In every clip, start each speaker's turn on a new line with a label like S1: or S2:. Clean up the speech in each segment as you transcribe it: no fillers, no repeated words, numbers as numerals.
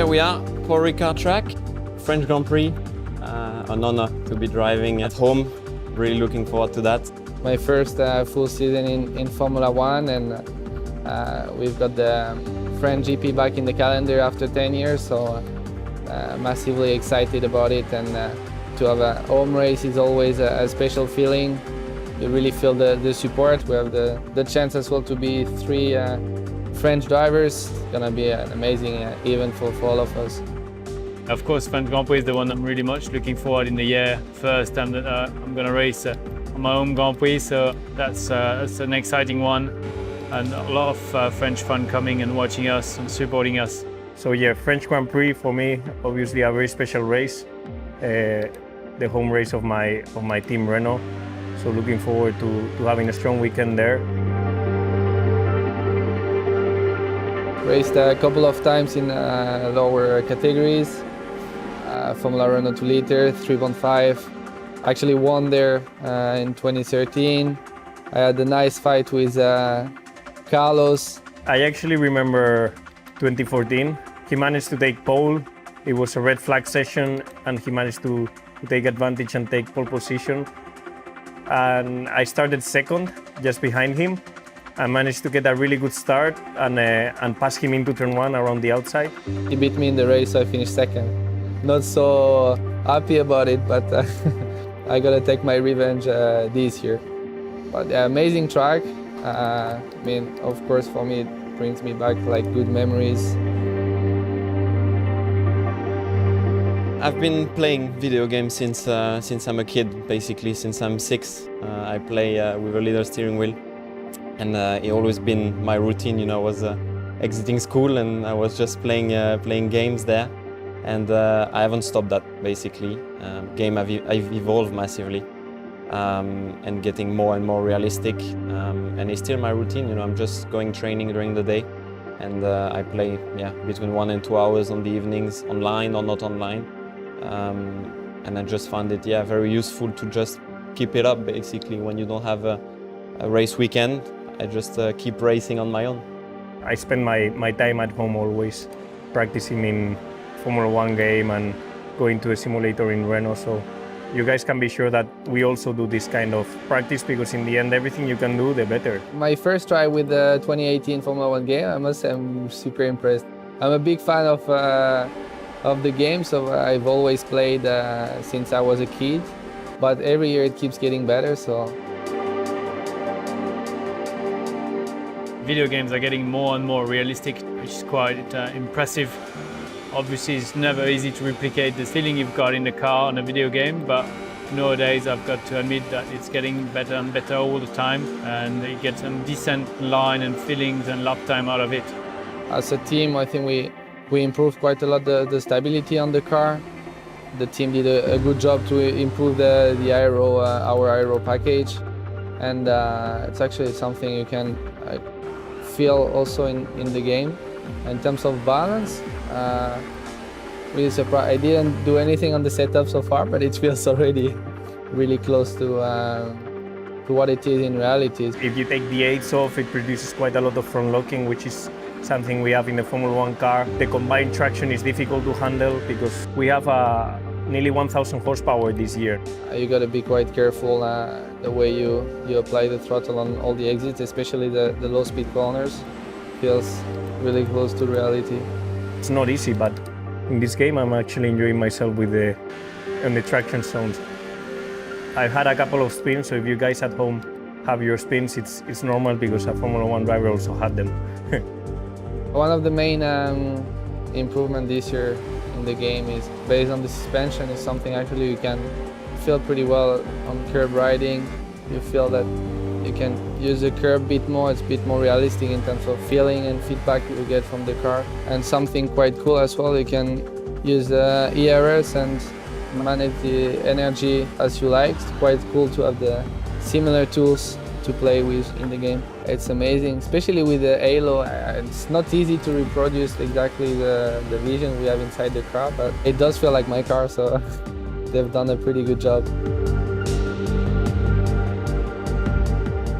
S1: we are, for Ricard track, French Grand Prix. An honor to be driving at home. Really looking forward to that.
S2: My first full season in Formula One, and we've got the French GP back in the calendar after 10 years, so massively excited about it. And to have a home race is always a special feeling. You really feel the support. We have the chance as well to be 3 French drivers. It's gonna be an amazing event for all of us.
S3: Of course, French Grand Prix is the one I'm really much looking forward in the year. First time that I'm going to race on my home Grand Prix, so that's an exciting one. And a lot of French fun coming and watching us and supporting us.
S4: So yeah, French Grand Prix for me, obviously a very special race. The home race of my team Renault. So looking forward to having a strong weekend there.
S2: Raced a couple of times in lower categories. Formula Renault 2 liter, 3.5. Actually won there in 2013. I had a nice fight with Carlos.
S4: I actually remember 2014. He managed to take pole. It was a red flag session and he managed to take advantage and take pole position. And I started second, just behind him. I managed to get a really good start and pass him into turn 1 around the outside.
S2: He beat me in the race, so I finished second. Not so happy about it, but I gotta take my revenge this year. But amazing track. I mean, of course, for me, it brings me back like good memories.
S1: I've been playing video games since I'm a kid, basically, since I'm 6. I play with a little steering wheel. And it always been my routine, you know, I was exiting school and I was just playing games there. And I haven't stopped that, basically. I've evolved massively and getting more and more realistic. And it's still my routine, you know, I'm just going training during the day. And I play, between 1 and 2 hours on the evenings, online or not online. And I just found it, very useful to just keep it up, basically, when you don't have a race weekend. I just keep racing on my own.
S4: I spend my time at home always, practicing in Formula 1 game and going to a simulator in Renault. So you guys can be sure that we also do this kind of practice, because in the end, everything you can do, the better.
S2: My first try with the 2018 Formula 1 game, I must say I'm super impressed. I'm a big fan of the game, so I've always played since I was a kid. But every year it keeps getting better, so.
S3: Video games are getting more and more realistic, which is quite impressive. Obviously, it's never easy to replicate the feeling you've got in the car on a video game, but nowadays I've got to admit that it's getting better and better all the time, and you get some decent line and feelings and lap time out of it.
S2: As a team, I think we improved quite a lot the stability on the car. The team did a good job to improve the aero, our aero package, and it's actually something you can feel also in the game. In terms of balance, really surprised. I didn't do anything on the setup so far, but it feels already really close to what it is in reality.
S4: If you take the 8s off, it produces quite a lot of front locking, which is something we have in the Formula 1 car. The combined traction is difficult to handle because we have nearly 1,000 horsepower this year.
S2: You got to be quite careful the way you apply the throttle on all the exits, especially the low-speed corners. Feels really close to reality.
S4: It's not easy, but in this game I'm actually enjoying myself with the traction zones. I've had a couple of spins, so if you guys at home have your spins, it's normal because a Formula 1 driver also had them.
S2: One of the main improvements this year in the game is based on the suspension. Is something actually you can feel pretty well on curb riding. You feel that you can use the curb a bit more. It's a bit more realistic in terms of feeling and feedback you get from the car. And something quite cool as well, you can use ERS and manage the energy as you like. It's quite cool to have the similar tools to play with in the game. It's amazing, especially with the halo. It's not easy to reproduce exactly the vision we have inside the car, but it does feel like my car, so they've done a pretty good job.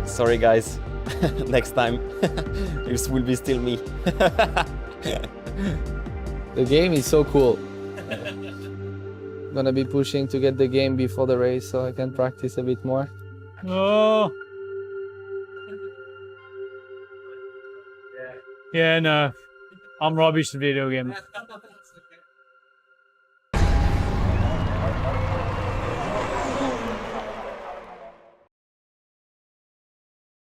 S1: Sorry guys, next time this will be still me.
S2: The game is so cool. Gonna be pushing to get the game before the race so I can practice a bit more.
S3: Oh. Yeah, no. I'm rubbish at video games.